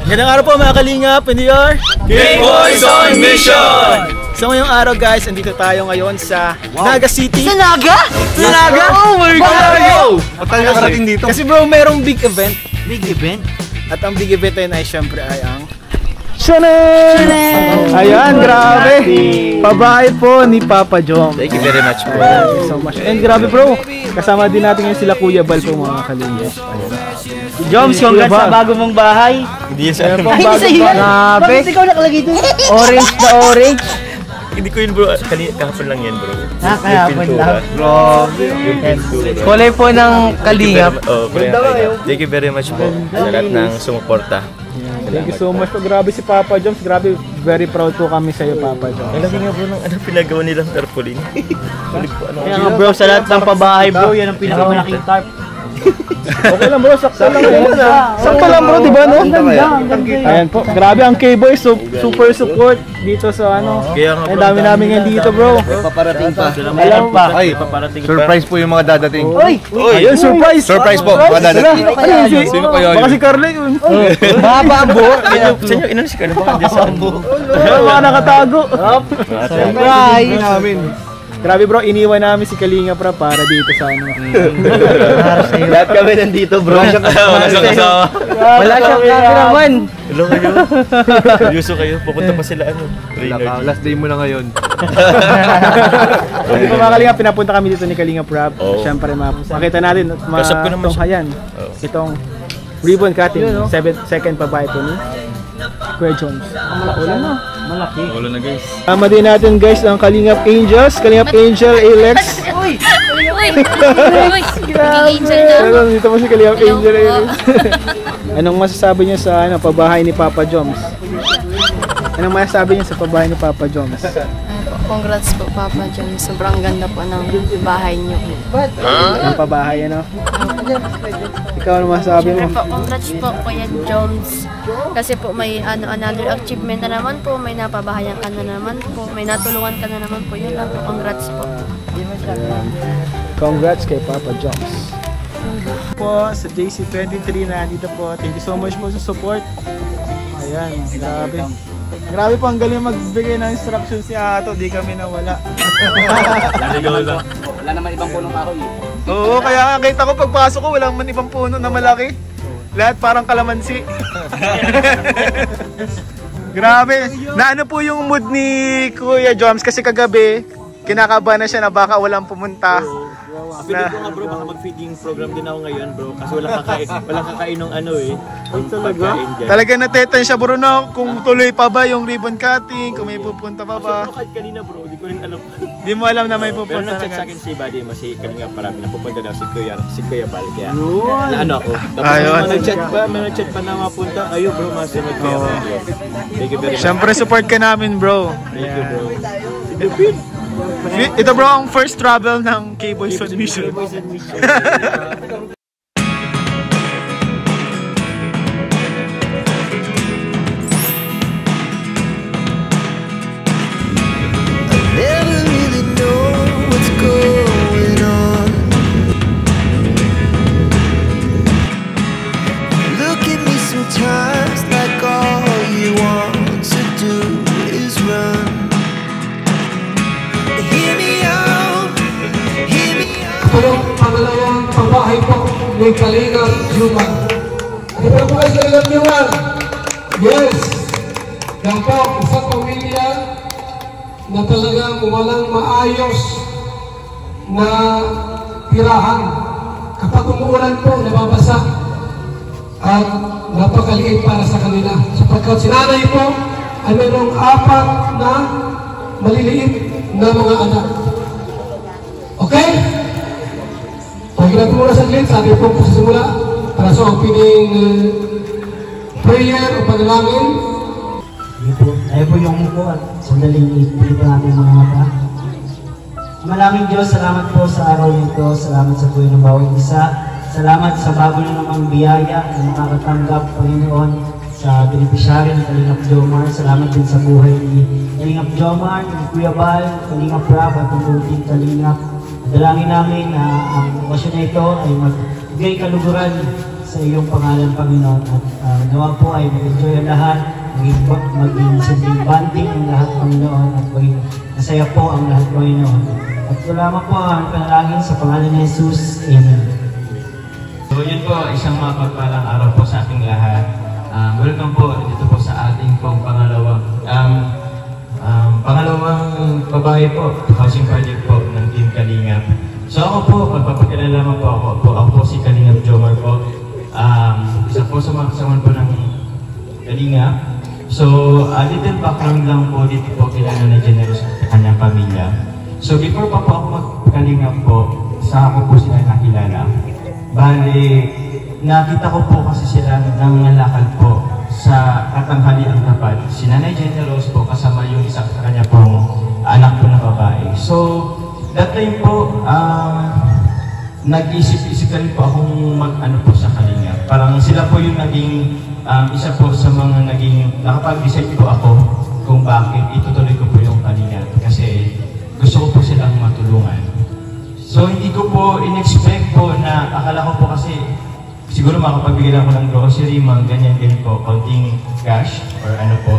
Magandang araw po mga kalingap, and we are K-Boys on Mission! So ngayong araw guys, andito tayo ngayon sa Naga City. Sa Naga? Sa Naga? Oh my God! Matagal ka nakarating dito. Kasi bro, merong big event. Big event? At ang big event na yun ay syempre ay ang Chanel! Ayan, grabe! Pabahay po ni Papa Jom. Thank you very much po. Thank you so much. And grabe bro, kasama din natin ngayon sila Kuya Bal po mga kalingap. Joms, congrats sa bago mong bahay. Hindi sa akin. Ay, hindi sa'yo. Grabe! Bakit ikaw nakalagay doon? Orange na orange. Hindi ko yun bro, kahapon lang yan bro. Kahapon lang. Grabe! Kulay po ng kalingap. Thank you very much po sa lahat ng sumuporta. Thank you so much po. Grabe si Papa Joms. Grabe, very proud po kami sa iyo Papa Joms. Ang laki nga bro ng pinagawa nilang tarpaulin. Kaya nga bro, sa lahat ng pabahay bro, yan ang pinakamalaking tarp. Okay lang bro, sakto lang yan. Sakto lang bro, di ba no? Ayan po, grabe ang K-Boys, super support dito sa ano. Ang dami namin yan dito bro. Paparating pa. Alam pa. Ay, paparating pa. Surprise po yung mga dadating. Uy! Ayun, surprise! Surprise po, mga dadating. Sino kaya yun? Baka si Carla yun. Mahaba ang buhok. Sa inyo, inalis ka na baka dyan sa buhok. Baka nakatago. Surprise! namin. Grabe bro, iniwan namin si Kalinga pra para dito sa ano. Lahat kami nandito bro. Wala siyang kasawa. Wala siyang cameraman. Hello kayo. Seryoso kayo, pupunta pa sila ano. Last day mo na ngayon. Hindi pa mga Kalinga, pinapunta kami dito ni Kalinga Prab. Oo. Siyempre makita natin at Kasap ko naman siya. matunghayan itong ribbon cutting, 2nd pa ba ito ni Kuya Jones. Ulan na. Malaki. Wala na guys. Tama din natin guys ang Kalingap Angels, Kalingap Angel Alex. Uy! Angel na. Pero dito po si Kalingap Angel Alex. Anong masasabi niyo sa ano, pabahay ni Papa Joms? Anong masasabi niyo sa pabahay ni Papa Joms? Congrats po Papa John. Sobrang ganda po ng bahay niyo. Ang pabahay ano? Ikaw ano masasabi mo? Congrats po Kuya Jones. Kasi po may another achievement na naman po. May napabahayan ka na naman po. May natulungan ka na naman po. Yun lang po. Congrats po. Congrats kay Papa Joms. Po sa JC23 na dito po. Thank you so much po sa support. Ayan, grabe. Grabe po, ang galing magbigay ng instruction si Ato, di kami nawala. Wala naman ibang punong kahoy. Oo, kaya kita ko pagpasok ko, walang man ibang puno na malaki. Lahat parang kalamansi. Grabe, na ano po yung mood ni Kuya Joms kasi kagabi, kinakabahan na siya na baka walang pumunta. Pilit ko nga bro, baka mag-feeding program din ako ngayon bro kasi walang kakain ng ano eh. Pagkain dyan. Talaga natetan siya bro na kung tuloy pa ba yung ribbon cutting, kung may pupunta pa ba. So, kahit kanina bro, di ko rin alam. Di mo alam na may Pero pupunta nag-chat sa na. akin si Buddy, si Kalinga parang napupunta daw si Kuya Bal. Kaya na ano ako. Tapos Ayun. may nag-chat pa na mapunta. Ayun bro, masunod kayo. Thank you very much. Siyempre support ka namin bro. Thank you bro. Ito bro ang first travel ng K-Boys on Mission. Never really know what's going on. Look at me sometimes like all you want to do is run. Hear me out, hear me out. Ito yung pangalawang pabahay po ni Kalingap Juman. Ito po ay Kalingap Juman. Yes. Yan po, isang pamilya na talagang walang maayos na tirahan. Kapag umuulan po, nababasa at napakaliit para sa kanila. Sapagkat si nanay po ay mayroong 4 na maliliit na mga anak. Okay? Pagkilap muna sa saglit, sabi po po sa simula para sa opening prayer o panalangin. Tayo po yung upo at sandaling ipilip natin mga mata. Maraming Diyos, salamat po sa araw nito. Salamat sa buhay ng bawat isa. Salamat sa bago na namang biyaya na nakakatanggap, Panginoon, sa beneficiary ng Kalingap Jomar. Salamat din sa buhay ni Kalingap Jomar, ni Kuya Bal, Kalingap Rab at ang buong Kalingap. Dalangin namin na ang okasyon na ito ay magbigay kaluguran sa iyong pangalan, Panginoon. At nawa po ay mag-enjoy ang lahat, maging simpleng banding ang lahat, Panginoon, at maging masaya po ang lahat, Panginoon. At salamat po ang panalangin sa pangalan ni Jesus. Amen. So yun po, isang mapagpalang araw po sa ating lahat. Welcome po dito po sa ating pong pangalawang babae po, housing project po ng Team Kalingap. So ako po, magpapakilala naman po ako po si Kalingap Jomar po. Isa po sa mga kasama po ng Kalingap. So, a little background lang po dito po kilala na Generous sa kanyang pamilya. So before pa po ako magkalingap po, sa ako po sila nakilala. Bali, nakita ko po kasi sila nangangalakal po sa katanghaliang tapat. Si Nanay Generous po kasama yung isa sa kanya pong anak po na babae. So, that time po, nag-isip-isip rin po akong mag-ano po sa Kalingap. Parang sila po yung naging isa po sa mga naging nakapag-decide po ako kung bakit itutuloy ko po yung Kalingap. Kasi gusto ko po silang matulungan. So, hindi ko po in-expect po na, akala ko po kasi siguro makapagbigyan ako ng grocery, mga ganyan-ganyan po, konting cash or ano po.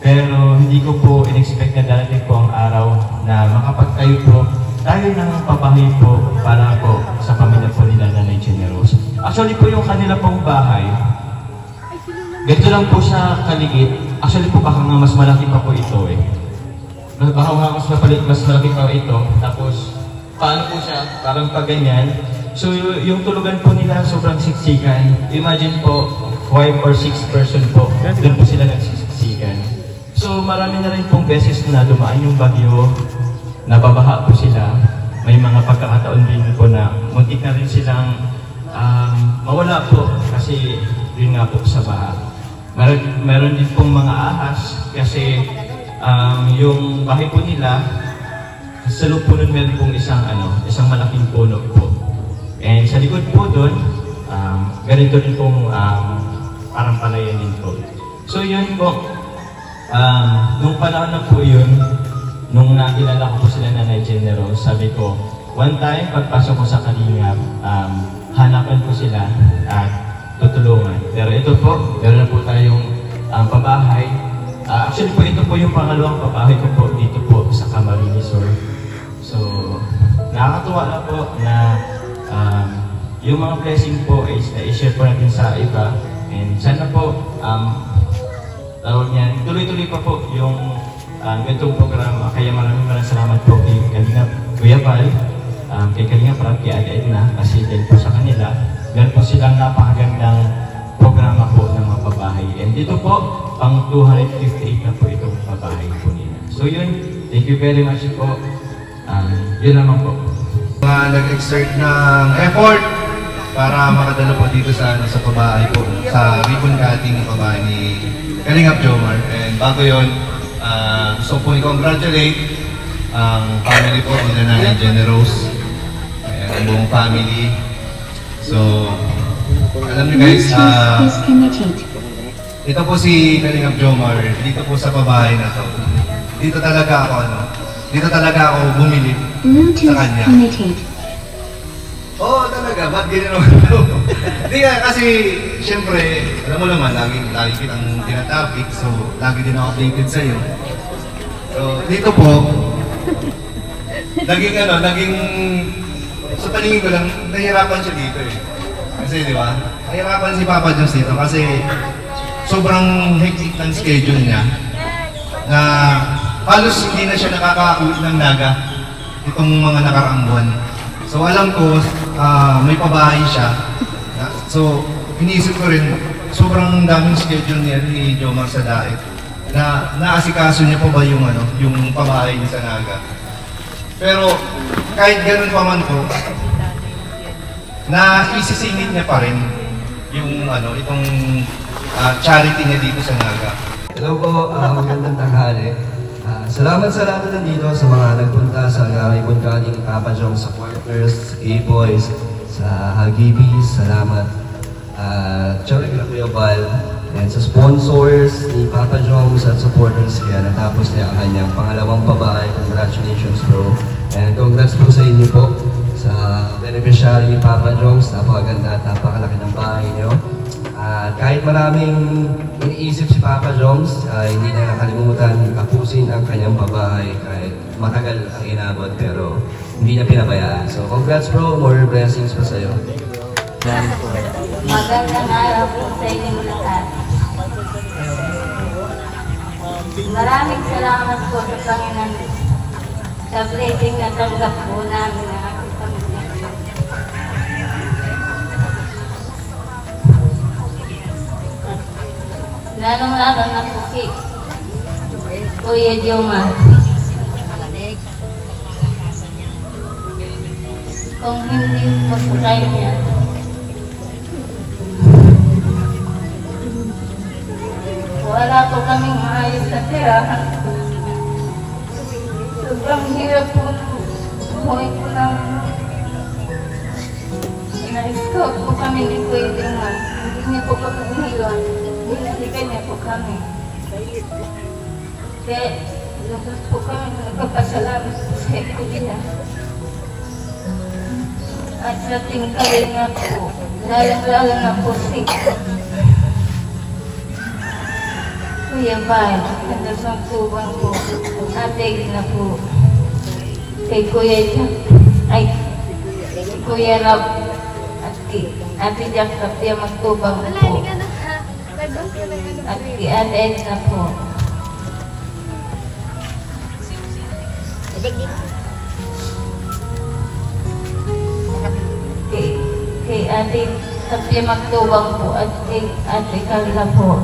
Pero hindi ko po in-expect na darating po ang araw na makapagtayo po tayo ng pabahay po para po sa pamilya po nila Nanay Generous. Actually po yung kanila pong bahay, ganito lang po siya kaligit. Actually po baka nga mas malaki pa po ito eh. Baka nga mas malaki pa ito. Tapos paano po siya, parang pag ganyan. So yung tulugan po nila sobrang siksikan. Imagine po 5 or 6 person po, doon po sila nagsiksikan. So marami na rin pong beses na dumaan yung bagyo, nababaha po sila. May mga pagkakataon din po na muntik na rin silang mawala po kasi yun nga po sa baha. Meron din pong mga ahas kasi yung bahay po nila sa loob po nun meron pong isang malaking puno po. And sa likod po doon, ganito rin pong parang palayan din po. So yun po, nung panahon na po yun, nung nakilala ko po sila Nanay Generous, sabi ko, one time, pagpasok ko sa Kalingap, hanapan ko sila at tutulungan. Pero ito po, meron na po tayong pabahay. Actually po, ito po yung pangalawang pabahay ko po dito po sa Camarines Sur. So, nakakatuwa na po na yung mga blessing po is i-share po natin sa iba. And sana po, tawag niyan, tuloy-tuloy pa po yung ganitong programa. Kaya maraming salamat po kay Kalingap Kuya Val, kay Kalingap Rap, kay Ate Edna, kasi dahil po sa kanila, meron po silang napakagandang programa po ng mga pabahay. And dito po, pang 258 na po itong pabahay po nila. So yun, thank you very much po. Yun naman po. Mga nag-exert ng effort para makadala po dito sa pabahay po, sa ribbon cutting ng pabahay ni Kalingap Jomar. And bago yun, gusto po i-congratulate ang family po nila Nanay Generous, ang buong family. So, alam niyo guys, ito po si Kalingap Jomar, dito po sa pabahay na to. Dito talaga ako bumili sa kanya. Oo, talaga, ba't ganyan naman ito? Hindi nga, kasi syempre, alam mo naman, lagi kitang tinatopic, so lagi din ako updated sa'yo. So, dito po, naging, sa paningin ko lang, nahihirapan siya dito eh. Kasi di ba, nahihirapan si Papa Jones dito kasi sobrang hectic ng schedule niya na halos hindi na siya nakakaulit ng naga itong mga nakaraang buwan. So alam ko, may pabahay siya. So, iniisip ko rin, sobrang daming schedule niya ni Jomar sa daet. Na naasikaso niya pa ba yung pabahay niya sa Naga. Pero kahit ganun pa man po, na isisingit niya pa rin yung itong charity niya dito sa Naga. Hello po, magandang tanghali. Salamat sa lahat na nandito sa mga nagpunta sa ribbon cutting Papa Jones supporters, A-Boys, sa Hagibis, salamat. Tsaka kila Kuya Val, and sa sponsors ni Papa Jones at supporters kaya natapos niya ang kanyang pangalawang babae. Congratulations bro. And congrats po sa inyo po sa beneficiary ni Papa Jones. Napakaganda at napakalaki ng bahay niyo. At kahit maraming iniisip si Papa Jones, hindi niya nakalimutan tapusin ang kanyang pabahay kahit matagal ang inabot pero hindi niya pinabayaan. So congrats bro, more blessings pa sa'yo. Magandang araw po sa inyong lahat. Maraming salamat po sa Panginoon sa blessing na tanggap po namin ang aking pamilya. Lalong-lalo na po si Kuya Jomar. Kung hindi po sa kanya, wala po kaming maayos na tirahan. Sobrang hirap po buhay po ng na-scout po kami ni Kuya Jomar. Hindi niya po kami iniwan. Binalikan niya po kami. Kaya lubos po kami nagpapasalamat sa Kuya. At sa tingkali nga po, lalong-lalo na po si Kuya Bay, Anderson Tubang po, Ate na po, kay Kuya Jack, ay, Kuya Rab, at kay Ate Jack Kapia Magtubang po, at kay Ate Edna po. Kay Ate Kapia Magtubang po, at kay Ate Carla po.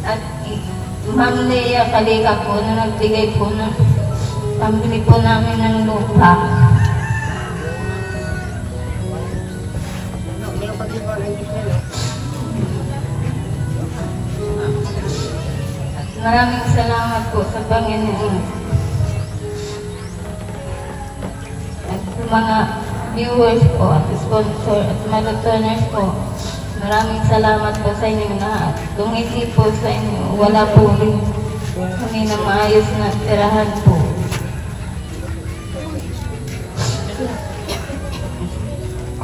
At Ma'am Lea Kalika po na nagbigay po ng pambili po namin ng lupa. At maraming salamat po sa Panginoon. At sa mga viewers po at sponsor at mga donors po, maraming salamat po sa inyo lahat. Kung hindi po sa inyo, wala po rin kami na maayos na tirahan po.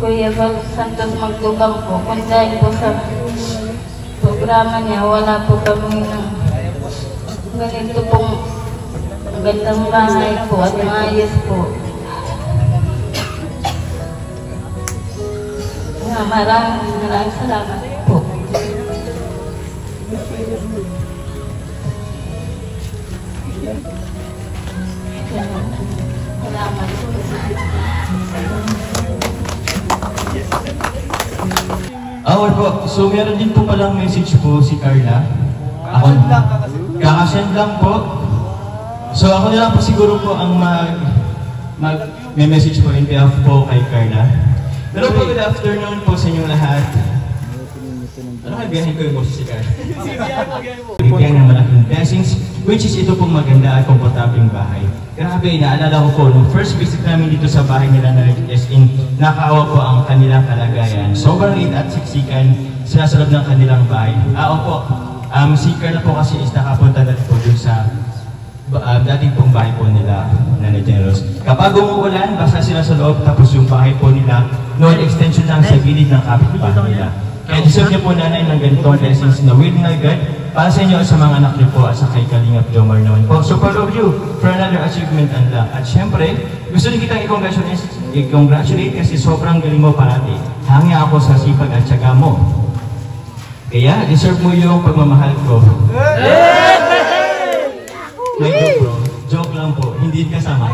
Kuya Val Santos Magtubang po, kung dahil po sa programa niya, wala po kami ng ganito pong gandang bahay po at maayos po. Maraming salamat po. Salamat po. Okay po. So meron din po palang message po si Carla. Ako, kakasend lang po. So ako na lang po siguro po ang may message po in behalf po kay Carla. Hello po, good afternoon po sa inyong lahat. Ano kaya biyahin ko yung boses si Carla? Bigyan ng malaking blessings, which is ito pong maganda at komportabling bahay. Grabe, naalala ko po, nung first visit namin dito sa bahay nila na as in, nakaawa po ang kanilang kalagayan. Sobrang liit at siksikan sila sa loob ng kanilang bahay. Opo, si Carla po kasi is nakapunta na po dun sa dating pong bahay po nila na Generos. Kapag umuulan, basa sila sa loob, tapos yung bahay po nila, noon extension lang sa gilid ng kapitbahay nila. Kaya deserve niyo po nanay ng ganitong blessings na will na God para sa inyo at sa mga anak niyo po at sa kay Kalingap Jomar naman po. So proud of you for another achievement and luck. At syempre, gusto rin kitang i-congratulate kasi sobrang galing mo parati. Hangi ako sa sipag at syaga mo. Kaya deserve mo yung pagmamahal ko. Joke lang po, hindi kasama.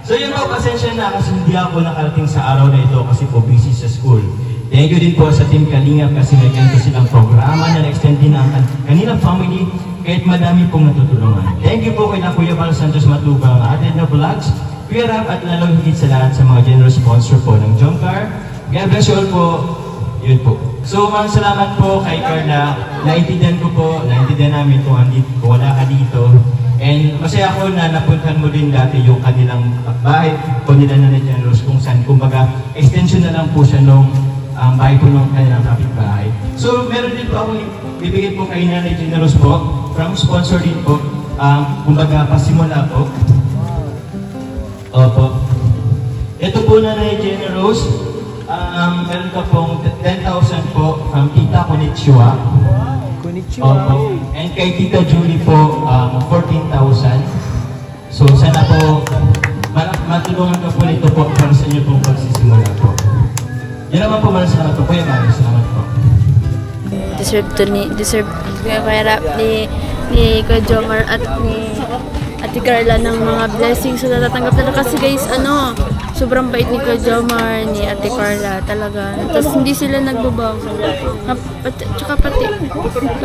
So yun po, pasensya na kasi hindi ako nakarating sa araw na ito kasi po busy sa school. Thank you din po sa Team Kalingap kasi may ganito silang programa na na-extend din ang kanilang family kahit madami pong natutulungan. Thank you po kay Kuya Val Santos Matubang, Ate Edna Vlogs, Kuya Rap at lalong higit sa lahat sa mga generous sponsor po ng Jomcar. God bless you all po. Yun po. So, salamat po kay Carla. Naintindihan ko po, naintindihan namin kung wala ka dito. And masaya ako na napuntahan mo din dati yung kanilang bahay po nila na Generous kung saan, kumbaga, extension na lang po siya nung bahay po ng kanilang kapitbahay. So, meron din po ako bibigay po kay Nanay Generous po, from sponsor din po, kumbaga, pasimula po. Opo. Ito po na Generous. Meron ka pong 10,000 po from Tita Konnichiwa. Opo. And kay Tita Julie po, 14,000. So sana po, matulungan ka po nito po para sa inyo pong pagsisimula po. Yan naman po, maraming salamat po. Kuya, maraming salamat po. Deserve kaya ni Kuya Jomar at ni Ate Carla ng mga blessings na natatanggap nila kasi guys, sobrang bait ni Kuya Jomar, ni Ate Carla talaga. Tapos hindi sila nagbabago. Tsaka pati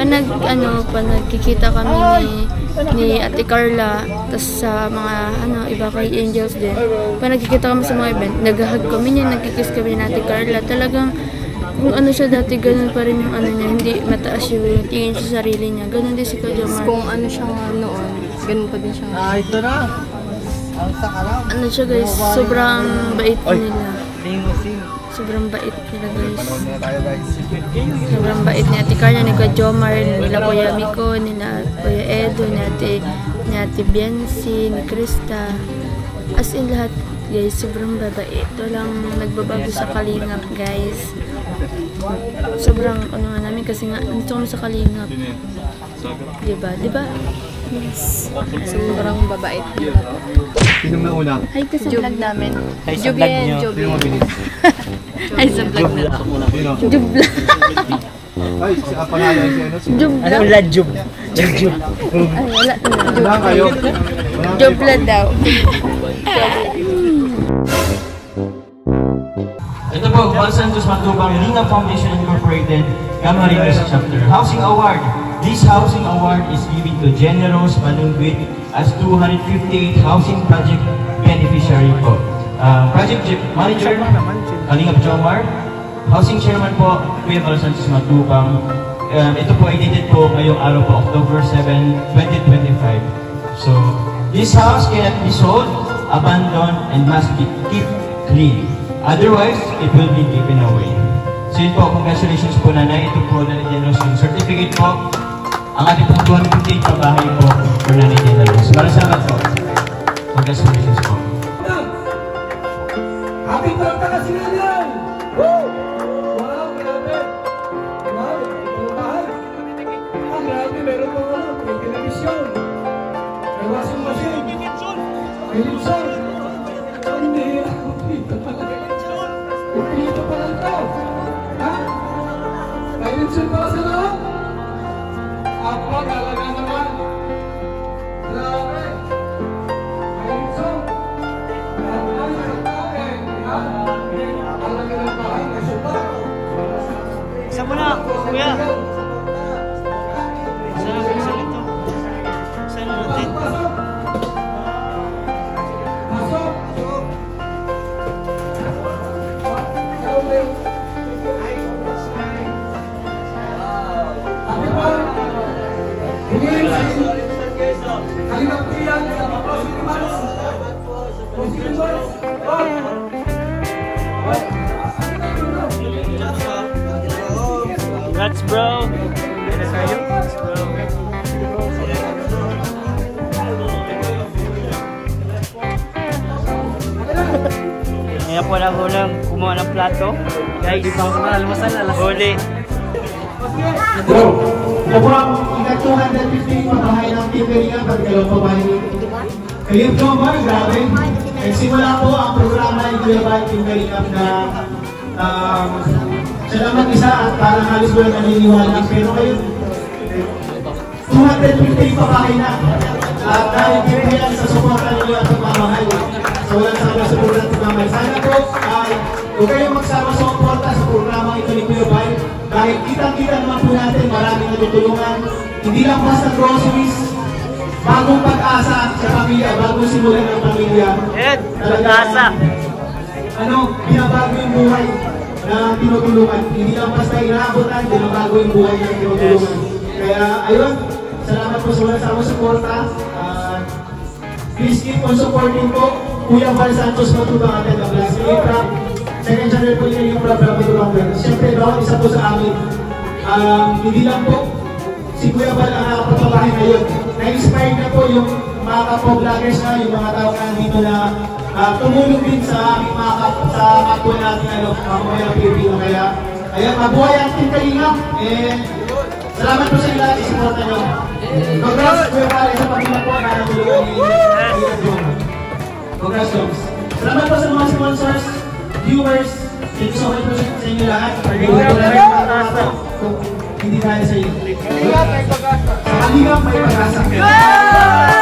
nagkikita kami ni Ate Carla, tapos sa mga iba kay Angels din. Pag nagkikita kami sa mga event, naghahag kami niya, nagkikiss kami ni Ate Carla. Talagang kung siya dati, ganun pa rin yung niya, hindi mataas yung tingin sa sarili niya. Ganun din si Kuya Jomar. Kung siya noon, ganun pa din siya. Ito na! Siya guys, sobrang bait nila. Sobrang bait nila guys. Sobrang bait ni Ate Carla, ni Kuya Jomar, nila Kuya Miko, nila Kuya Edo, ni Ate Biancy, ni Krista. As in lahat guys, sobrang babait. Walang nagbabago sa Kalingap guys. Sobrang namin kasi nga, nito kami sa Kalingap. Diba? Yes. Sobrang babait. Sinong nauna? Hi ka sa vlog namin. Hi sa vlog nyo. Hi sa vlog namin. Jubla. Ay, pangalan si Jubla. Ano ulan, Jub? Jub. Ay, wala na. Wala kayo. Jubla daw. Ito po, Juan Santos Matubang, Lingap Foundation Incorporated, Camarines Chapter. Housing Award. This housing award is given to Generous Manungwit as 258 housing project beneficiary po. Project Manager, Kalingap Jomar. Housing Chairman po, Kuya Juan Santos Matubang. Ito po, edited po ngayong araw po, October 7, 2025. So, this house cannot be sold, abandoned, and must be kept clean. Otherwise, it will be given away. So yun po, congratulations po nanay. Ito po Nanay Generous yung certificate po. Ang ating pong 258 pabahay po for Nanay Generous. Maraming salamat po. Congratulations po. Happy birthday na si Nanay! Woo! Wow, grabe! Wow, bahay. Grabe, meron po may television. May washing machine. May lipson. Hindi, dito pala. Dito pala ito. Ha? May lipson pala sa loob? Apa, galaga naman. Grabe. May lipson. Isa mo na, kuya. Isa nito. Isa na natin. Congrats, bro. Congrats, bro. Ngayon po na unang kumuha ng plato. Guys, di pa ako almasal, huli. Ito po ang ika-250 pabahay ng Team Kalingap at dalawang pabahay ni Kuya Jomar. Grabe. Nagsimula po ang programa ng Team Kalingap na siya lang mag-isa at parang halos walang naniniwala. Pero kayo, 250 pabahay na. At dahil din yan sa suporta ninyo at pagmamahal. So walang sama sa programa at pagmamahal. Sana po ay huwag kayong magsama sa suporta sa programa ito ni Kuya Bay. Dahil kitang-kita naman po natin maraming natutulungan. Hindi lang basta groceries, bagong pag-asa sa pamilya, bagong simulan ng pamilya. Pag-asa. Binabago yung buhay na tinutulungan. Hindi lang basta inaabutan, binabago yung buhay na tinutulungan. Kaya ayun, salamat po sa walang sama suporta. Please keep on supporting po Kuya Juan Santos Matubang at ang Blas Militrap. Second channel po niya yung program Matubang Blas. Siyempre, bawat isa po sa amin. Hindi lang po si Kuya Juan ang nakapagpabahay ngayon. Na-inspired na po yung mga kapwa-vloggers na, yung mga tao na dito na tumulong din sa aming mga kapwa natin, mga Pilipino. Kaya, ayan, mabuhay ang Team Kalingap. Salamat po sa inyo lahat, isuporta nyo. Congrats po yung pala sa pagkila po na natulungan ni Jom. Congrats, Joms. Salamat po sa mga sponsors, viewers. Thank you so much po sa inyo lahat. Hindi tayo sa inyo. Sa Kalingap may pag-asa.